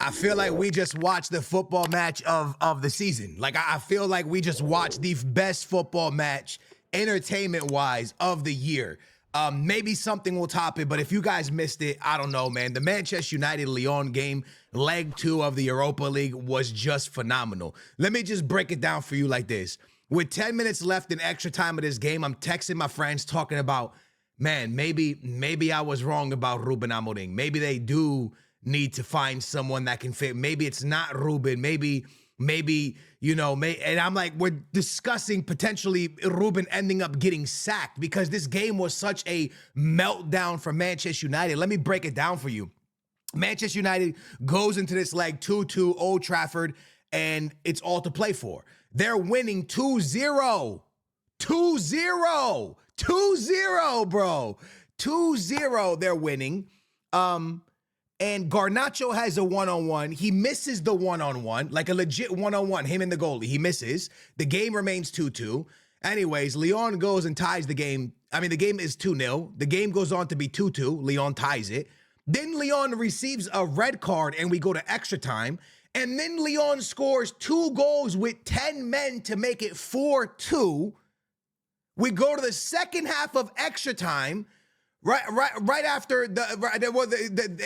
I feel like we just watched the football match of the season. Like, I feel like we just watched the best football match, entertainment-wise, of the year. Maybe something will top it, but if you guys missed it, I don't know, man. The Manchester United-Lyon game, leg 2 of the Europa League, was just phenomenal. Let me just break it down for you like this. With 10 minutes left in extra time of this game, I'm texting my friends talking about, man, maybe I was wrong about Ruben Amorim. Maybe they do need to find someone that can fit. Maybe it's not Ruben. Maybe, and I'm like, we're discussing potentially Ruben ending up getting sacked because this game was such a meltdown for Manchester United. Let me break it down for you. Manchester United goes into this leg 2-2 Old Trafford, and it's all to play for. They're winning 2-0. 2-0. 2-0, bro. 2-0, they're winning. And Garnacho has a one-on-one. He misses the one-on-one, like a legit one-on-one, him and the goalie. He misses. The game remains 2-2. Anyways, Lyon goes and ties the game. I mean, the game is 2-0. The game goes on to be 2-2. Lyon ties it. Then Lyon receives a red card, and we go to extra time. And then Lyon scores 2 goals with 10 men to make it 4-2. We go to the second half of extra time. Right after it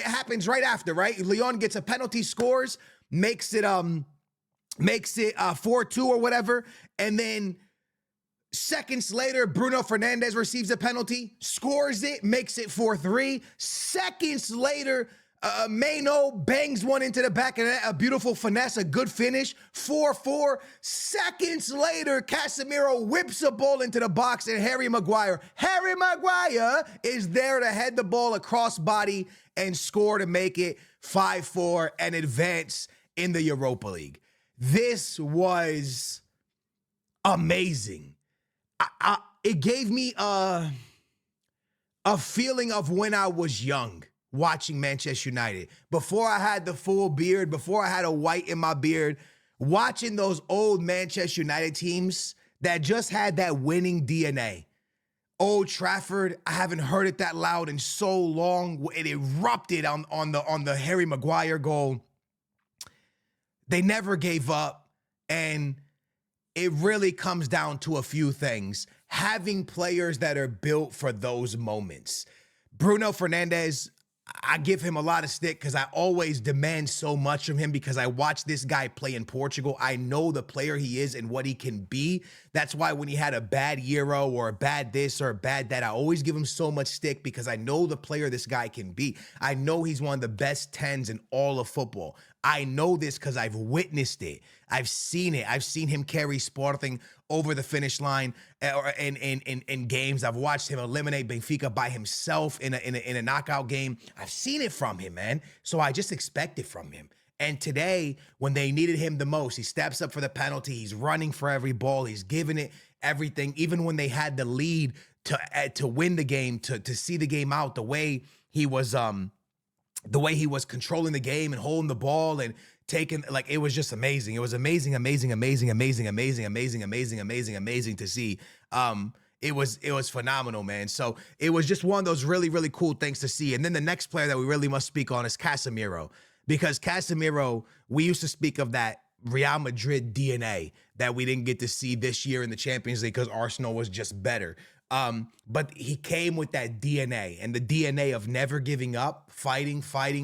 happens right after, right? Lyon gets a penalty, scores, makes it 4-2 or whatever, and then seconds later, Bruno Fernandez receives a penalty, scores it, makes it 4-3. Seconds later, Maino bangs one into the back of the net, a beautiful finesse, a good finish, 4-4. Seconds later, Casemiro whips a ball into the box, and Harry Maguire is there to head the ball across body and score to make it 5-4 and advance in the Europa League. This was amazing. It gave me a feeling of when I was young, watching Manchester United. Before I had the full beard, before I had a white in my beard, watching those old Manchester United teams that just had that winning DNA. Old Trafford, I haven't heard it that loud in so long. It erupted on the Harry Maguire goal. They never gave up, and it really comes down to a few things. Having players that are built for those moments. Bruno Fernandez, I give him a lot of stick because I always demand so much from him because I watch this guy play in Portugal. I know the player he is and what he can be. That's why when he had a bad Euro or a bad this or a bad that, I always give him so much stick because I know the player this guy can be. I know he's one of the best 10s in all of football. I know this because I've witnessed it. I've seen it. I've seen him carry Sporting over the finish line in games. I've watched him eliminate Benfica by himself in a knockout game. I've seen it from him, man. So I just expect it from him. And today, when they needed him the most, he steps up for the penalty. He's running for every ball. He's giving it everything. Even when they had the lead to win the game, to see the game out, the way he was controlling the game and holding the ball and taking, like, it was just amazing. It was amazing to see. It was phenomenal, man. So it was just one of those really, really cool things to see. And then the next player that we really must speak on is Casemiro, because Casemiro, we used to speak of that Real Madrid DNA that we didn't get to see this year in the Champions League because Arsenal was just better. But he came with that DNA, and the DNA of never giving up, fighting till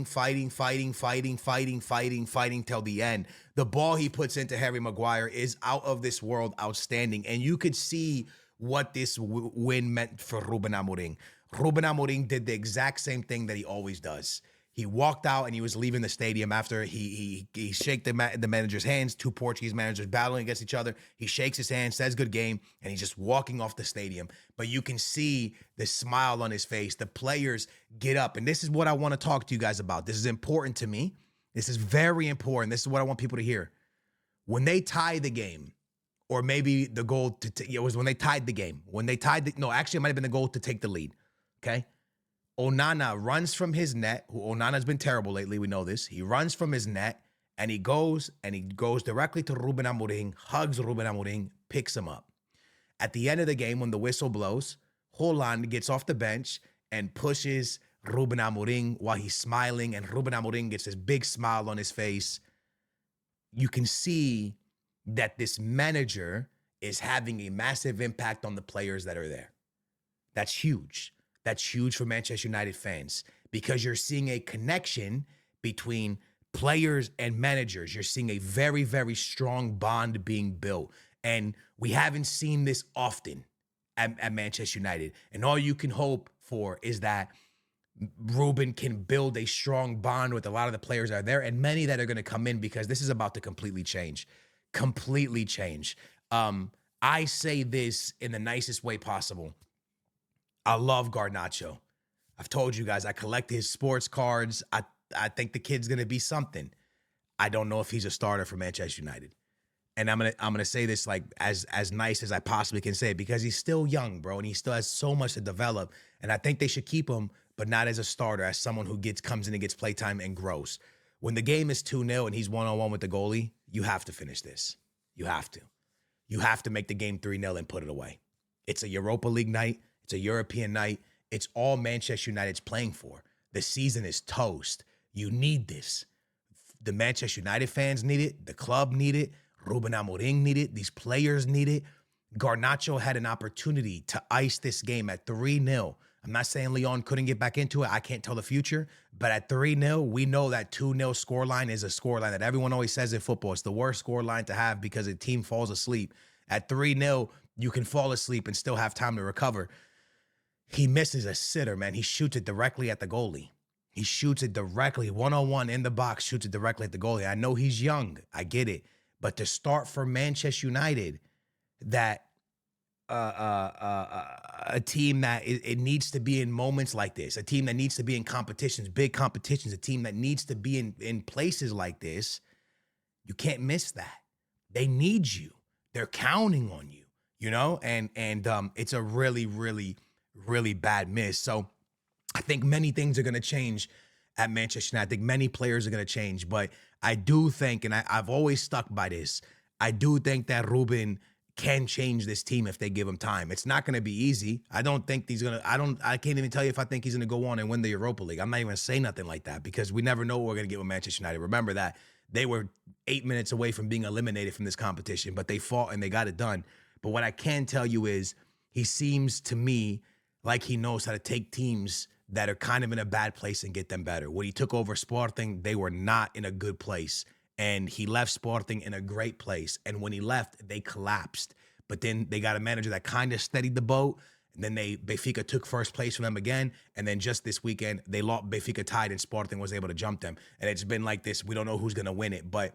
the end. The ball he puts into Harry Maguire is out of this world outstanding. And you could see what this win meant for Ruben Amorim. Ruben Amorim did the exact same thing that he always does. He walked out and he was leaving the stadium after he shake the manager's hands, 2 Portuguese managers battling against each other. He shakes his hand, says good game, and he's just walking off the stadium. But you can see the smile on his face. The players get up. And this is what I want to talk to you guys about. This is important to me. This is very important. This is what I want people to hear. When they tie the game, or maybe the goal it was when they tied the game. When they tied actually it might have been the goal to take the lead. Okay? Onana runs from his net. Onana's been terrible lately. We know this. He runs from his net, and he goes directly to Ruben Amorim, hugs Ruben Amorim, picks him up. At the end of the game, when the whistle blows, Holland gets off the bench and pushes Ruben Amorim while he's smiling, and Ruben Amorim gets this big smile on his face. You can see that this manager is having a massive impact on the players that are there. That's huge. That's huge for Manchester United fans because you're seeing a connection between players and managers. You're seeing a very, very strong bond being built. And we haven't seen this often at Manchester United. And all you can hope for is that Ruben can build a strong bond with a lot of the players that are there and many that are going to come in because this is about to completely change. Completely change. I say this in the nicest way possible. I love Garnacho. I've told you guys I collect his sports cards. I think the kid's going to be something. I don't know if he's a starter for Manchester United. And I'm gonna say this like as nice as I possibly can say it because he's still young, bro, and he still has so much to develop. And I think they should keep him, but not as a starter, as someone who comes in and gets playtime and grows. When the game is 2-0 and he's 1-on-1 with the goalie, you have to finish this. You have to. You have to make the game 3-0 and put it away. It's a Europa League night. It's a European night. It's all Manchester United's playing for. The season is toast. You need this. The Manchester United fans need it. The club need it. Ruben Amorim need it. These players need it. Garnacho had an opportunity to ice this game at 3-0. I'm not saying Lyon couldn't get back into it. I can't tell the future. But at 3-0, we know that 2-0 scoreline is a scoreline that everyone always says in football. It's the worst scoreline to have because a team falls asleep. At 3-0, you can fall asleep and still have time to recover. He misses a sitter, man. He shoots it directly at the goalie. He shoots it directly, one-on-one in the box, shoots it directly at the goalie. I know he's young. I get it. But to start for Manchester United, that a team that it needs to be in moments like this, a team that needs to be in competitions, big competitions, a team that needs to be in places like this, you can't miss that. They need you. They're counting on you, you know? And it's a really, really, really bad miss. So I think many things are going to change at Manchester United. I think many players are going to change, but I do think, and I've always stuck by this, I do think that Ruben can change this team if they give him time. It's not going to be easy. I don't think he's going to, I can't even tell you if I think he's going to go on and win the Europa League. I'm not even going to say nothing like that because we never know what we're going to get with Manchester United. Remember that they were 8 minutes away from being eliminated from this competition, but they fought and they got it done. But what I can tell you is he seems to me like he knows how to take teams that are kind of in a bad place and get them better. When he took over Sporting, they were not in a good place. And he left Sporting in a great place. And when he left, they collapsed. But then they got a manager that kind of steadied the boat. And then Benfica took first place from them again. And then just this weekend, they lost. Benfica tied and Sporting was able to jump them. And it's been like this. We don't know who's going to win it. But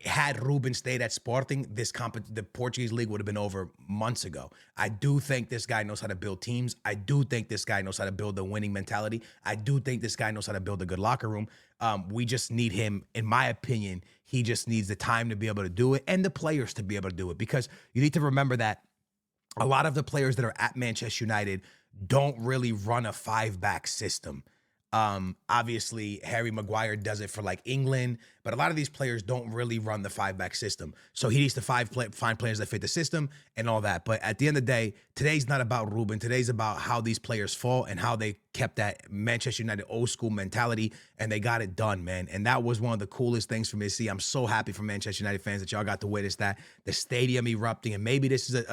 had Ruben stayed at Sporting, the Portuguese league would have been over months ago. I do think this guy knows how to build teams. I do think this guy knows how to build a winning mentality. I do think this guy knows how to build a good locker room. We just need him, in my opinion, he just needs the time to be able to do it and the players to be able to do it because you need to remember that a lot of the players that are at Manchester United don't really run a 5-back system. Obviously, Harry Maguire does it for like England, but a lot of these players don't really run the 5-back system. So he needs to find players that fit the system and all that. But at the end of the day, today's not about Ruben. Today's about how these players fall and how they kept that Manchester United old school mentality and they got it done, man. And that was one of the coolest things for me to see. I'm so happy for Manchester United fans that y'all got to witness that. The stadium erupting, and maybe this is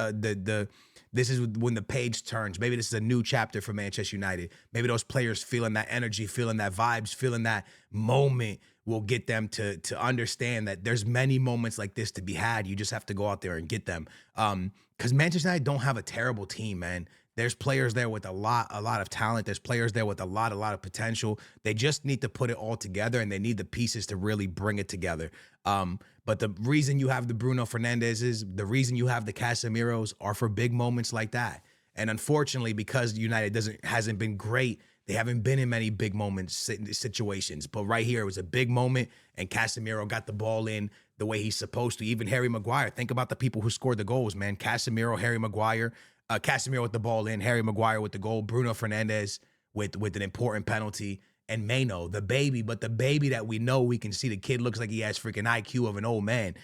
this is when the page turns. Maybe this is a new chapter for Manchester United. Maybe those players feeling that energy, feeling that vibes, feeling that moment will get them to understand that there's many moments like this to be had. You just have to go out there and get them. Because Manchester United don't have a terrible team, man. There's players there with a lot of talent. There's players there with a lot of potential. They just need to put it all together, and they need the pieces to really bring it together. But the reason you have the Bruno Fernandezes, the reason you have the Casemiros are for big moments like that. And unfortunately, because United hasn't been great, they haven't been in many big moments situations. But right here, it was a big moment, and Casemiro got the ball in the way he's supposed to. Even Harry Maguire. Think about the people who scored the goals, man. Casemiro, Harry Maguire. Casemiro with the ball in, Harry Maguire with the goal, Bruno Fernandez with an important penalty, and Mano, the baby, but the baby that we know we can see. The kid looks like he has freaking IQ of an old man.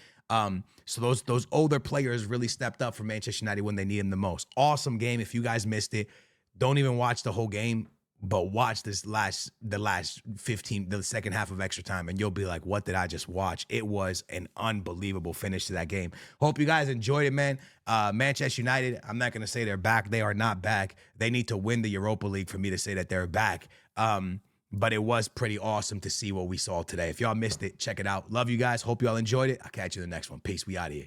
So those older players really stepped up for Manchester United when they need him the most. Awesome game. If you guys missed it, don't even watch the whole game. But watch the last 15, the second half of extra time, and you'll be like, what did I just watch? It was an unbelievable finish to that game. Hope you guys enjoyed it, man. Manchester United, I'm not going to say they're back. They are not back. They need to win the Europa League for me to say that they're back. But it was pretty awesome to see what we saw today. If y'all missed it, check it out. Love you guys. Hope y'all enjoyed it. I'll catch you in the next one. Peace. We out of here.